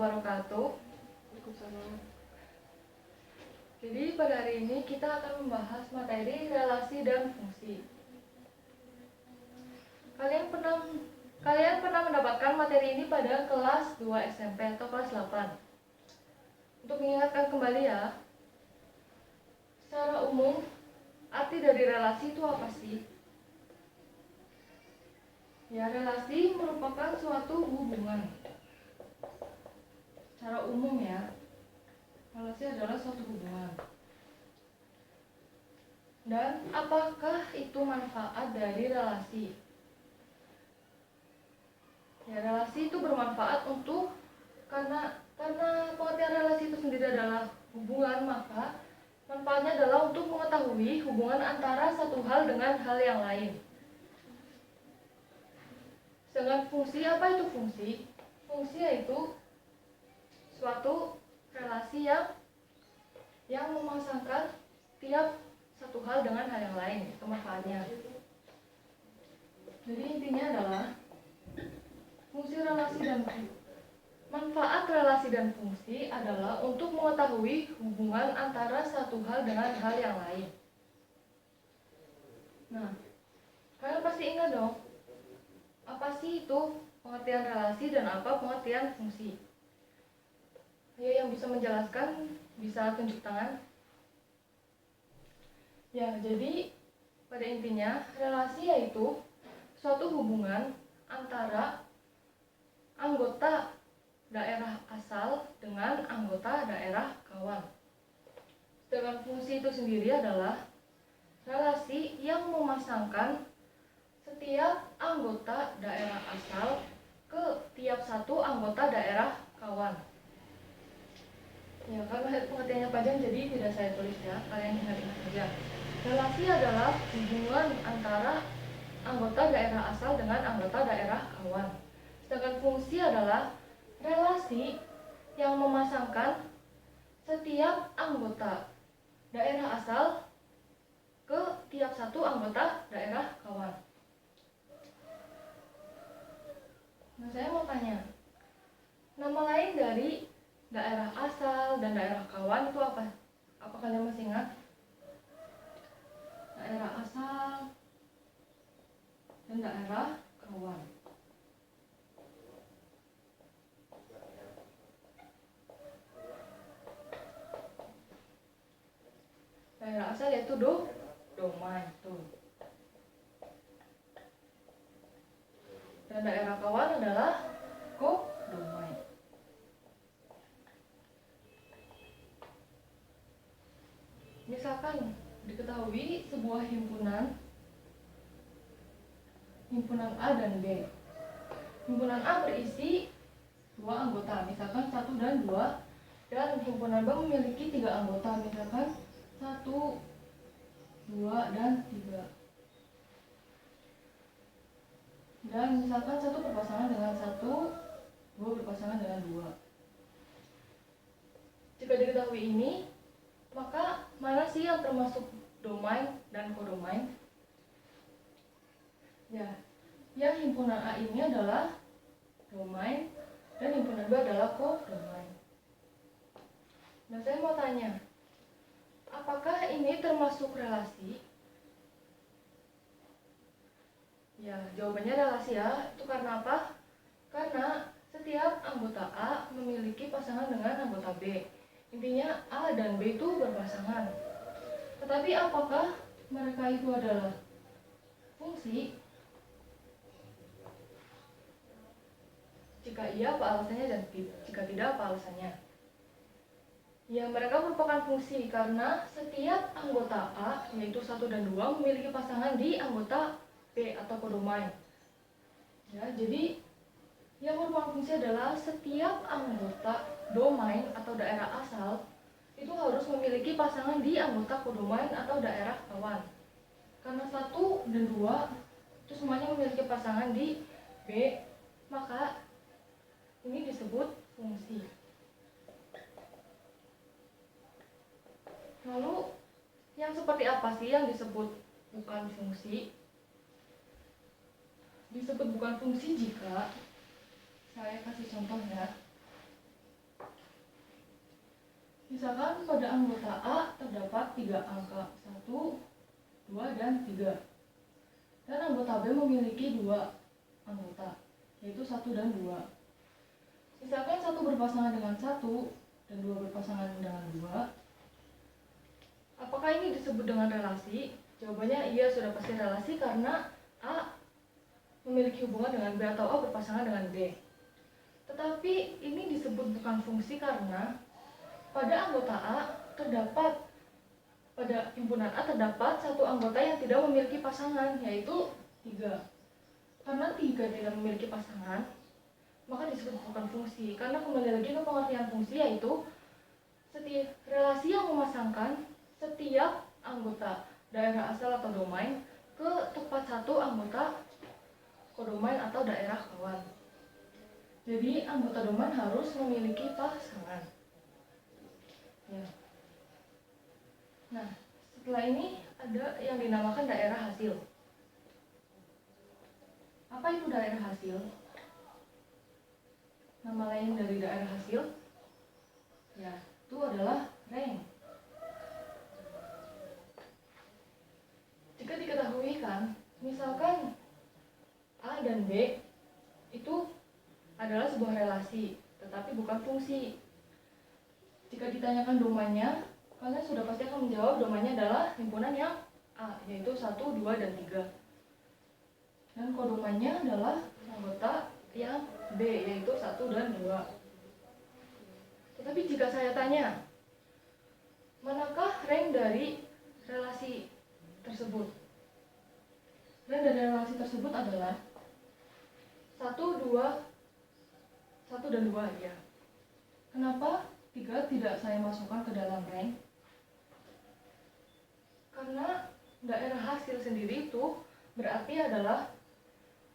wabarakatuh. Waalaikumsalam. Jadi pada hari ini kita akan membahas materi relasi dan fungsi. Kalian pernah mendapatkan materi ini pada kelas 2 SMP atau kelas 8. Untuk mengingatkan kembali ya, secara umum arti dari relasi itu apa sih? Ya, relasi merupakan suatu hubungan. Secara umum ya, relasi adalah suatu hubungan. Dan apakah itu manfaat dari relasi? Ya, relasi itu bermanfaat karena pengertian relasi itu sendiri adalah hubungan, maka manfaatnya adalah untuk mengetahui hubungan antara satu hal dengan hal yang lain. Sedangkan fungsi, apa itu fungsi? Fungsi yaitu suatu relasi yang memasangkan tiap satu hal dengan hal yang lain, itu manfaatnya. Jadi intinya adalah fungsi relasi dan manfaat relasi dan fungsi adalah untuk mengetahui hubungan antara satu hal dengan hal yang lain. Nah, kalian pasti ingat dong, apa sih itu pengertian relasi dan apa pengertian fungsi? Ayo yang bisa menjelaskan, bisa tunjuk tangan. Ya, jadi pada intinya relasi yaitu suatu hubungan antara anggota daerah asal dengan anggota daerah kawan. Sedangkan fungsi itu sendiri adalah relasi yang memasangkan setiap anggota daerah asal ke tiap satu anggota daerah kawan. Ya, karena pengertiannya panjang jadi tidak saya tulis ya, kalian ingat-ingat saja. Relasi adalah hubungan antara anggota daerah asal dengan anggota daerah kawan. Sedangkan fungsi adalah relasi yang memasangkan setiap anggota daerah asal ke tiap satu anggota daerah kawan. Nah, saya mau tanya, nama lain dari daerah asal dan daerah kawan itu apa? Apa kalian masih ingat? Daerah asal dan daerah kawan. Daerah asal yaitu domain tuh. Dan daerah kawan adalah kodomain. Misalkan diketahui sebuah himpunan A dan B. Himpunan A berisi 2 anggota, misalkan 1 dan 2, dan himpunan B memiliki 3 anggota, misalkan 1, 2, dan 3. Dan misalkan 1 berpasangan dengan 1, 2 berpasangan dengan 2. Jika diketahui ini, maka mana sih yang termasuk domain dan kodomain? Ya, yang himpunan A ini adalah domain dan himpunan B adalah kodomain. Nah, saya mau tanya, apakah ini termasuk relasi? Ya, jawabannya relasi ya. Itu karena apa? Karena setiap anggota A memiliki pasangan dengan anggota B. Intinya A dan B itu berpasangan. Tetapi apakah mereka itu adalah fungsi? Jika iya, apa alasannya, dan jika tidak, apa alasannya? Ya, mereka merupakan fungsi karena setiap anggota A, yaitu 1 dan 2, memiliki pasangan di anggota B atau kodomain. Ya, jadi yang merupakan fungsi adalah setiap anggota domain atau daerah asal itu harus memiliki pasangan di anggota kodomain atau daerah kawan. Karena 1 dan 2 itu semuanya memiliki pasangan di B, maka ini disebut fungsi. Lalu yang seperti apa sih yang disebut bukan fungsi? Disebut bukan fungsi jika saya kasih contoh ya. Misalkan pada anggota A terdapat 3 angka, 1, 2, dan 3. Dan anggota B memiliki 2 anggota, yaitu 1 dan 2. Misalkan 1 berpasangan dengan 1 dan 2 berpasangan dengan 2. Apakah ini disebut dengan relasi? Jawabannya iya, sudah pasti relasi karena A memiliki hubungan dengan B atau A berpasangan dengan B. Tetapi ini disebut bukan fungsi karena pada anggota A terdapat, pada himpunan A terdapat 1 anggota yang tidak memiliki pasangan, yaitu 3. Karena 3 tidak memiliki pasangan, maka disebut bukan fungsi. Karena kembali lagi ke pengertian fungsi, yaitu setiap relasi yang memasangkan setiap anggota daerah asal atau domain ke tepat satu anggota kodomain atau daerah kawan. Jadi anggota domain harus memiliki pasangan. Ya. Nah, setelah ini ada yang dinamakan daerah hasil. Apa itu daerah hasil? Nama lain dari daerah hasil, ya, itu adalah rank. Jika diketahui kan, misalkan A dan B itu adalah sebuah relasi, tetapi bukan fungsi. Jika ditanyakan domainnya, kalian sudah pasti akan menjawab domainnya adalah himpunan yang A, yaitu 1, 2, dan 3. Dan kodomainnya adalah anggota yang B, yaitu 1 dan 2. Tetapi jika saya tanya, manakah rank dari relasi tersebut? Rank dari relasi tersebut adalah 1, dan 2, ya. Kenapa 3 tidak saya masukkan ke dalam rank? Karena daerah hasil sendiri itu berarti adalah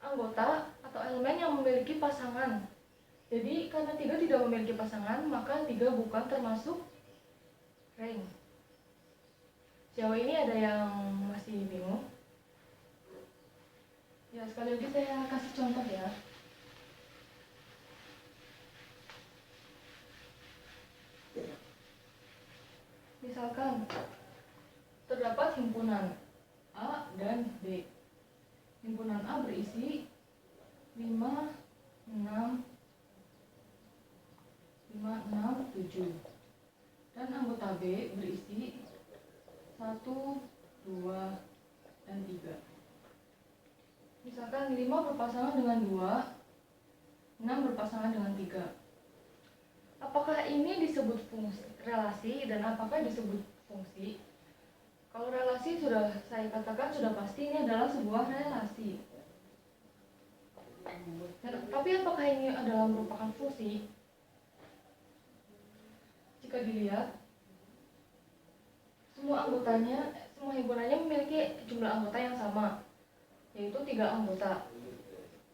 anggota atau elemen yang memiliki pasangan. Jadi karena 3 tidak memiliki pasangan, maka 3 bukan termasuk rank. Sejauh ini ada yang masih bingung? Ya, sekali lagi saya kasih contoh ya. Misalkan terdapat himpunan A dan B. Himpunan A berisi 5, 6, 7. Dan anggota B berisi 1, 2, dan 3. Misalkan 5 berpasangan dengan 2, 6 berpasangan dengan 3. Apakah ini disebut fungsi relasi dan apakah disebut fungsi? Kalau relasi sudah saya katakan sudah pasti ini adalah sebuah relasi. Tapi apakah ini adalah merupakan fungsi? Jika dilihat, semua himpunannya memiliki jumlah anggota yang sama, yaitu 3 anggota,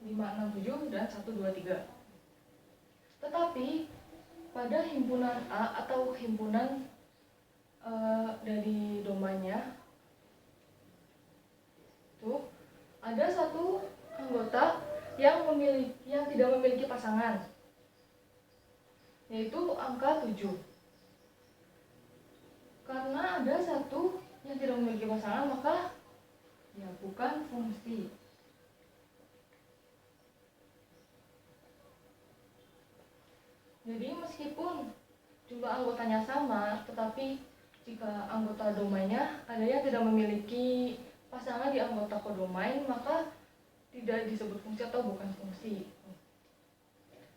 5, 6, 7, dan 1, 2, 3. Tetapi pada himpunan A atau himpunan dari domainnya itu ada 1 anggota yang tidak memiliki pasangan, yaitu angka 7. Karena ada 1 yang tidak memiliki pasangan, maka ya bukan fungsi. Jadi meskipun jumlah anggotanya sama, tetapi jika anggota domainnya ada yang tidak memiliki pasangan di anggota kodomain, maka tidak disebut fungsi atau bukan fungsi.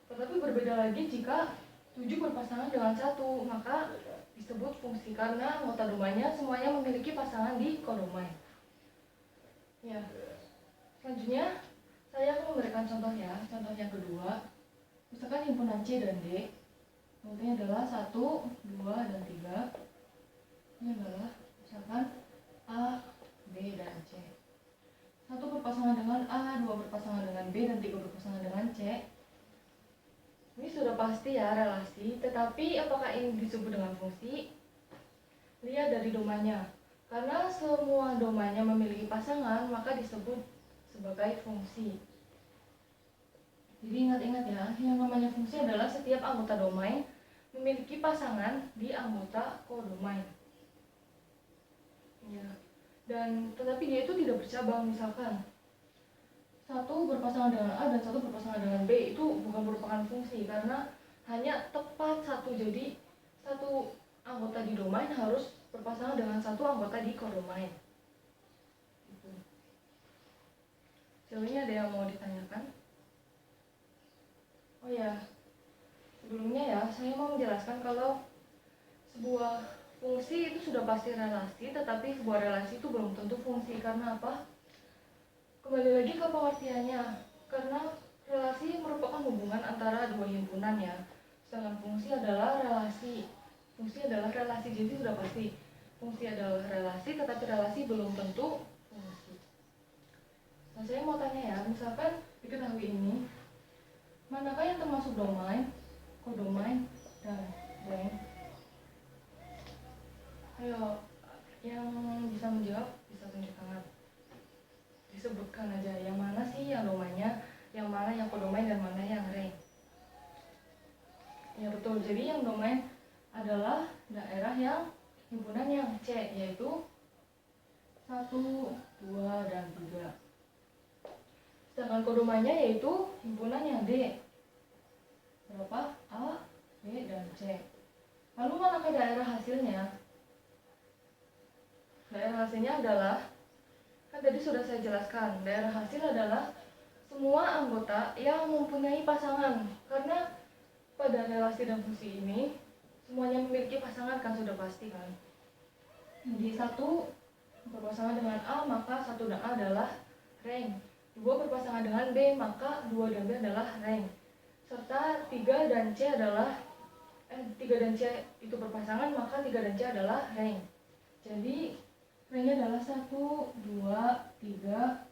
Tetapi berbeda lagi jika 7 berpasangan dengan 1, maka disebut fungsi karena anggota domainnya semuanya memiliki pasangan di kodomain. Ya. Selanjutnya saya akan memberikan contoh ya. Contoh yang kedua, misalkan himpunan C dan D, contohnya adalah 1, 2, dan 3. Ini adalah misalkan A, B, dan C. 1 berpasangan dengan A, 2 berpasangan dengan B, dan 3 berpasangan dengan C. Ini sudah pasti ya relasi, tetapi apakah ini disebut dengan fungsi? Lihat dari domainnya. Karena semua domainnya memiliki pasangan, maka disebut sebagai fungsi. Jadi ingat-ingat ya, yang namanya fungsi adalah setiap anggota domain memiliki pasangan di anggota kodomain. Ya. Dan tetapi dia itu tidak bercabang. Misalkan satu berpasangan dengan A dan satu berpasangan dengan B, itu bukan merupakan fungsi karena hanya tepat satu. Jadi satu anggota di domain harus berpasangan dengan satu anggota di kodomain. Gitu. Sejauh ini ada yang mau ditanyakan? Oh ya, sebelumnya ya saya mau menjelaskan kalau sebuah fungsi itu sudah pasti relasi, tetapi sebuah relasi itu belum tentu fungsi. Karena apa? Kembali lagi ke pengertiannya, karena relasi merupakan hubungan antara dua himpunan ya, sedangkan fungsi adalah relasi. Jadi sudah pasti fungsi adalah relasi, tetapi relasi belum tentu fungsi. Nah, saya mau tanya ya, misalkan diketahui ini, manakah yang termasuk domain, kodomain, dan rank? Ayo, yang bisa menjawab bisa tunjuk tangan. Disebutkan aja yang mana sih yang domainnya, yang mana yang kodomain, dan mana yang rank. Ya betul, jadi yang domain adalah daerah yang himpunan yang C, yaitu 1, 2, dan 3. Sedangkan kodomainnya yaitu himpunan yang D. Berapa? A, B, dan C. Lalu manakah daerah hasilnya? Daerah hasilnya adalah, kan tadi sudah saya jelaskan, daerah hasil adalah semua anggota yang mempunyai pasangan. Karena pada relasi dan fungsi ini semuanya memiliki pasangan, kan sudah pasti kan. Jadi 1 berpasangan dengan A, maka 1 dan A adalah rank. 2 berpasangan dengan B, maka 2 dan B adalah rank. Serta 3 dan C adalah 3 dan C itu berpasangan, maka 3 dan C adalah rank. Jadi ranknya adalah 1, 2, 3,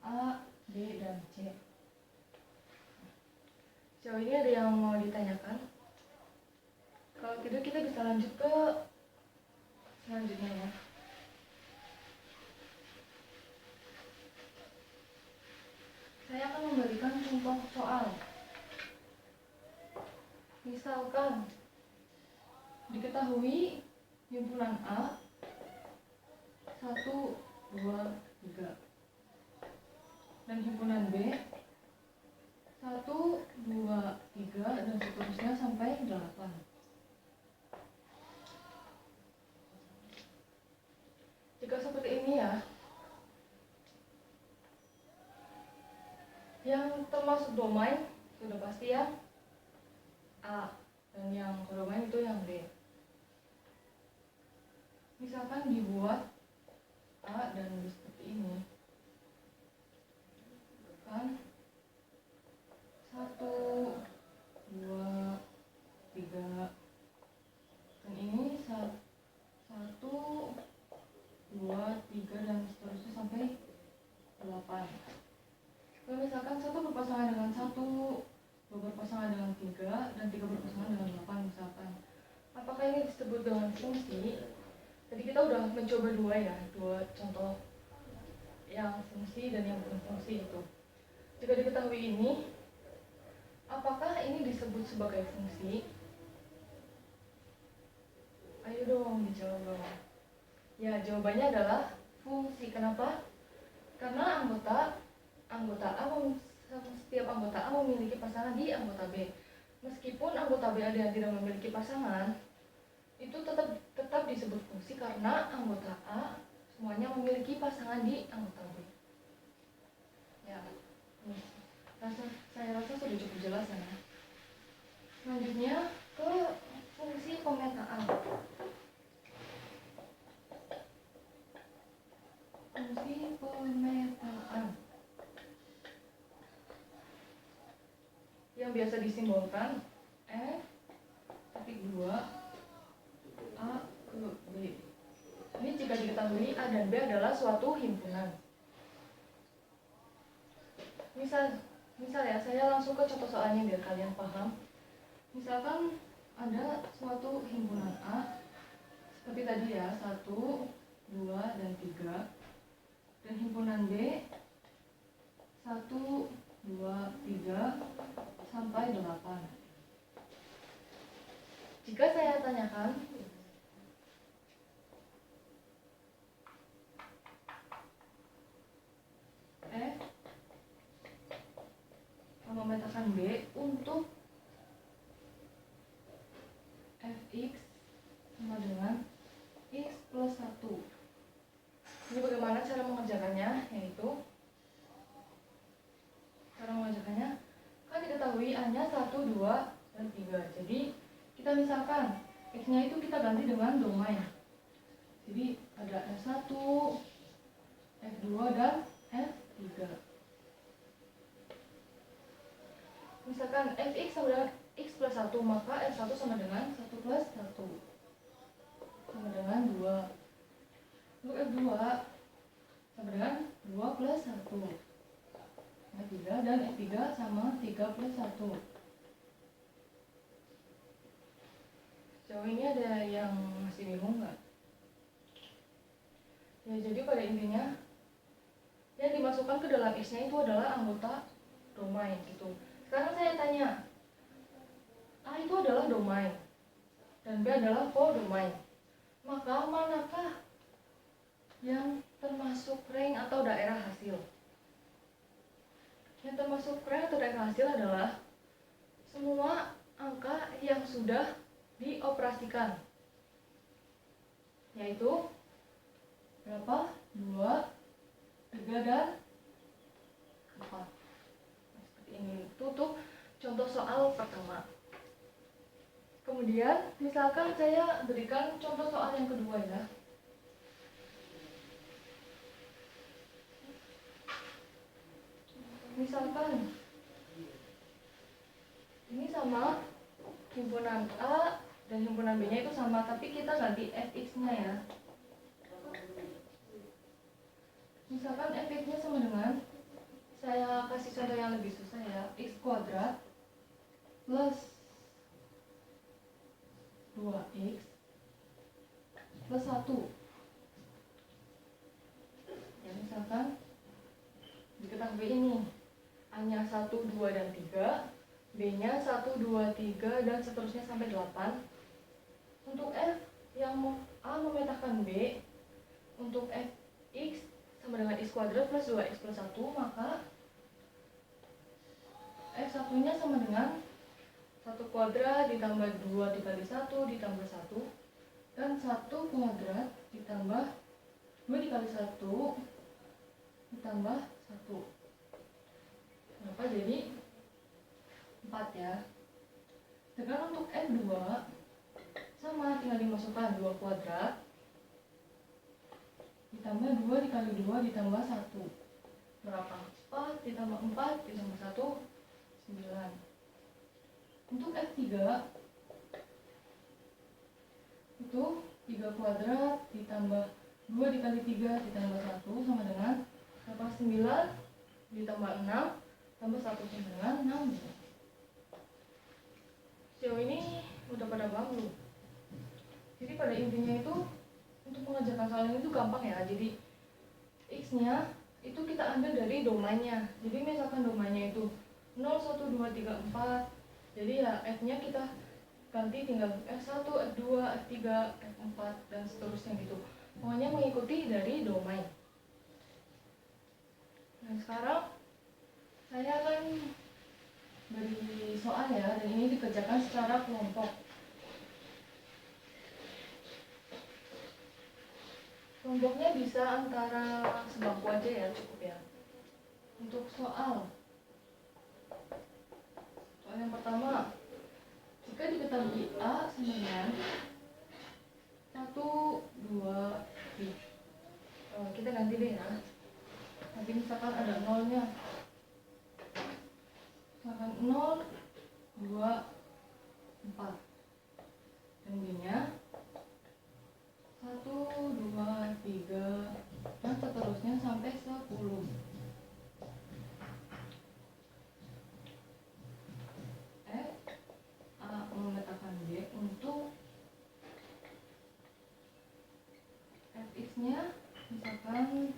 A, B, dan C. Sejauh ini ada yang mau ditanyakan? Kalau tidak, kita bisa lanjut ke selanjutnya ya. Saya akan memberikan contoh soal. Misalkan diketahui himpunan A 1, 2, 3 dan himpunan B 1, 2, 3 dan seterusnya sampai 8. Jika seperti ini ya, yang termasuk domain sudah pasti ya A, dan yang kodomain itu yang B. Misalkan dibuat A dan B seperti ini, kan 1, 2, 3, dan ini 1, 2, 3 dan seterusnya sampai 8. Kalau misalkan 1 berpasangan dengan 1, 2 berpasangan dengan 3, dan 3 berpasangan dengan 8 misalkan, apakah ini disebut dengan fungsi? Tadi kita udah mencoba dua contoh yang fungsi dan yang bukan fungsi itu. Jika diketahui ini, apakah ini disebut sebagai fungsi? Ayo dong dijawab dong. Ya, jawabannya adalah fungsi. Kenapa? Karena setiap anggota A memiliki pasangan di anggota B. Meskipun anggota B ada yang tidak memiliki pasangan, itu tetap disebut fungsi karena anggota A semuanya memiliki pasangan di anggota B. Ya, saya rasa sudah cukup jelas ya. Selanjutnya ke fungsi pemetaan. Fungsi pemetaan yang biasa disimbolkan F(2) A ke B. Ini jika diketahui A dan B adalah suatu himpunan. Misal ya, saya langsung ke contoh soalnya biar kalian paham. Misalkan ada suatu himpunan A seperti tadi ya, 1, 2, dan 3, dan himpunan B 1, 2, 3 sampai 8. Jika saya tanyakan memetakan B untuk fx sama dengan x plus 1. Jadi bagaimana cara mengerjakannya? Yaitu cara mengerjakannya kan diketahui A-nya 1, 2, dan 3. Jadi kita misalkan x-nya itu kita ganti dengan domain. Jadi ada F1, F2, dan F3. Misalkan fx sama dengan x plus 1, maka f1 sama dengan 1 plus 1 sama dengan 2. Untuk f2 sama dengan 2 plus 1. F3 dan F3 sama 3 plus 1. Sejauh ini ada yang masih bingung nggak? Ya, jadi pada intinya yang dimasukkan ke dalam X-nya itu adalah anggota domain gitu. Sekarang saya tanya, A itu adalah domain dan B adalah codomain. Maka manakah yang termasuk range atau daerah hasil? Yang termasuk range atau daerah hasil adalah semua angka yang sudah dioperasikan, yaitu berapa? 2, 3, dan 4. Seperti ini. Itu untuk contoh soal pertama. Kemudian misalkan saya berikan contoh soal yang kedua ya. Misalkan ini sama himpunan A dan himpunan B-nya itu sama, tapi kita ganti fx-nya ya. Misalkan fx-nya sama dengan, saya kasih contoh yang lebih susah ya, x kuadrat plus 2x plus 1. Ya, misalkan diketahui ini A-nya 1, 2, dan 3, B-nya 1, 2, 3, dan seterusnya sampai 8. Untuk F yang A memetakan B, untuk fx sama dengan x kuadrat plus 2x plus 1, maka f1-nya sama dengan 1 kuadrat ditambah 2 dikali 1 ditambah 1, dan 1 kuadrat ditambah 2 dikali 1 ditambah 1. Maka jadi 4 ya. Sedangkan untuk F2 sama, tinggal dimasukkan 2 kuadrat ditambah 2 dikali 2 ditambah 1. Berapa? 4 ditambah 4 ditambah 1, 9. Untuk F3 itu 3 kuadrat ditambah 2 dikali 3 ditambah 1 sama dengan berapa? 9 ditambah 6 tambah 1 sama dengan 6. Sejauh ini udah pada paham belum? Jadi pada intinya itu untuk mengerjakan soal ini itu gampang ya. Jadi x-nya itu kita ambil dari domainnya. Jadi misalkan domainnya itu 0, 1, 2, 3, 4. Jadi ya f-nya kita ganti tinggal f1, f2, f3, f4, dan seterusnya gitu. Pokoknya mengikuti dari domain. Nah, sekarang saya akan beri soal ya, dan ini dikerjakan secara kelompok. Kelompoknya bisa antara sebangku aja ya, cukup ya. Untuk soal yang pertama, jika diketahui A sama dengan 1, 2, 3. Kita ganti deh ya. Nanti misalkan ada nolnya. Misalkan 0, 2, 4. Dan B-nya 1, 2, 3, dan seterusnya sampai 10. A memetakan B untuk fx-nya, misalkan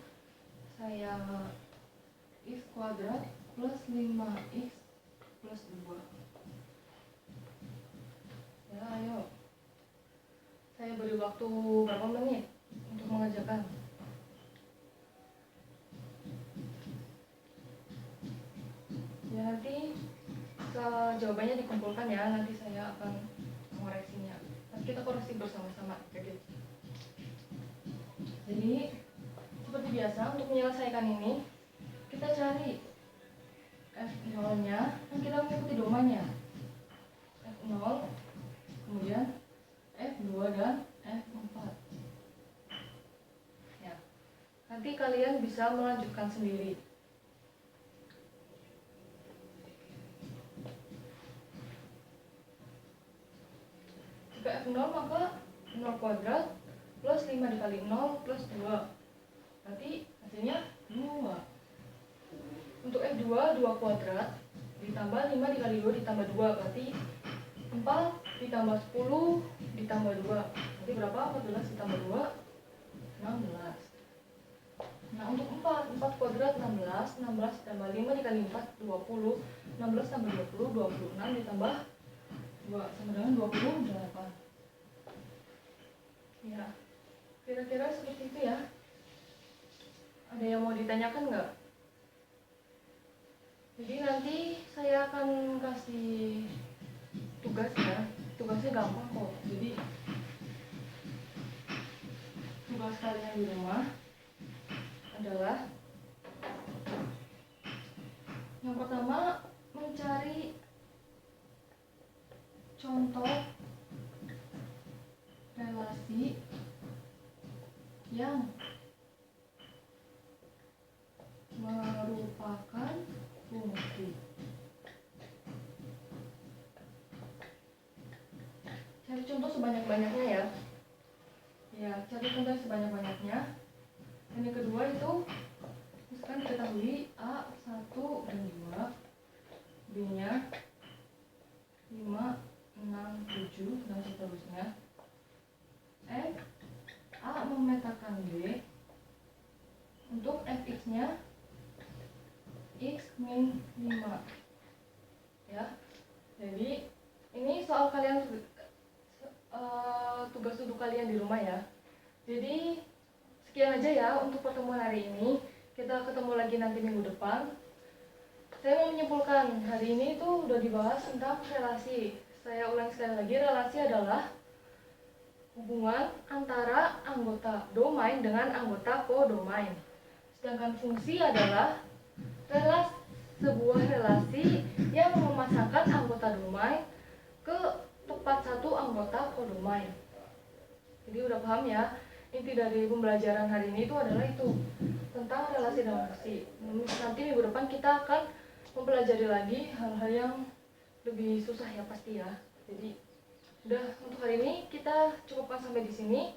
saya x kuadrat plus 5x plus 2. Ya, ayo waktu berapa menit untuk mengerjakan. Ya nanti jawabannya dikumpulkan ya, nanti saya akan mengoreksinya. Nanti kita koreksi bersama-sama. Jadi seperti biasa untuk menyelesaikan ini kita cari F0 nya dan kita mengikuti domainnya F0, kemudian F2 dan F4 ya. Nanti kalian bisa melanjutkan sendiri. Jika F0 maka 0 kuadrat plus 5 dikali 0 plus 2, berarti hasilnya 2. Untuk F2 2 kuadrat ditambah 5 dikali 2 ditambah 2, berarti 4 ditambah 10 ditambah 2, berarti berapa? 14 ditambah 2 16. Nah untuk 4 kuadrat 16 ditambah 5 dikali 4 20, 16 tambah 20 26 ditambah 2 sama dengan 28 ya. Kira-kira seperti itu ya. Ada yang mau ditanyakan nggak? Jadi nanti saya akan kasih tugas ya. Tugasnya gampang kok. Jadi tugas kalian di rumah adalah yang pertama mencari contoh relasi yang merupakan fungsi. Cari contoh sebanyak-banyaknya ya. Ya, cari contoh sebanyak-banyaknya. Dan yang kedua itu misalkan diketahui A 1 dan 2, B-nya 5, 6, 7 dan seterusnya. F A memetakan B untuk fx-nya x min 5 ya. Jadi ini soal kalian tugas duduk kalian di rumah ya. Jadi sekian aja ya untuk pertemuan hari ini. Kita ketemu lagi nanti minggu depan. Saya mau menyimpulkan, hari ini tuh udah dibahas tentang relasi. Saya ulang sekali lagi, relasi adalah hubungan antara anggota domain dengan anggota kodomain. Sedangkan fungsi adalah sebuah relasi yang memasangkan anggota domain ke tepat satu anggota kodomain. Jadi udah paham ya, inti dari pembelajaran hari ini itu adalah itu, tentang relasi dan fungsi. Nanti minggu depan kita akan mempelajari lagi hal-hal yang lebih susah ya pasti ya. Jadi udah untuk hari ini kita cukupkan sampai di sini.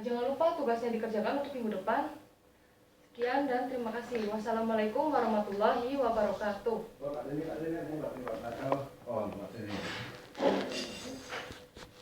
Jangan lupa tugasnya dikerjakan untuk minggu depan. Sekian dan terima kasih. Wassalamualaikum warahmatullahi wabarakatuh.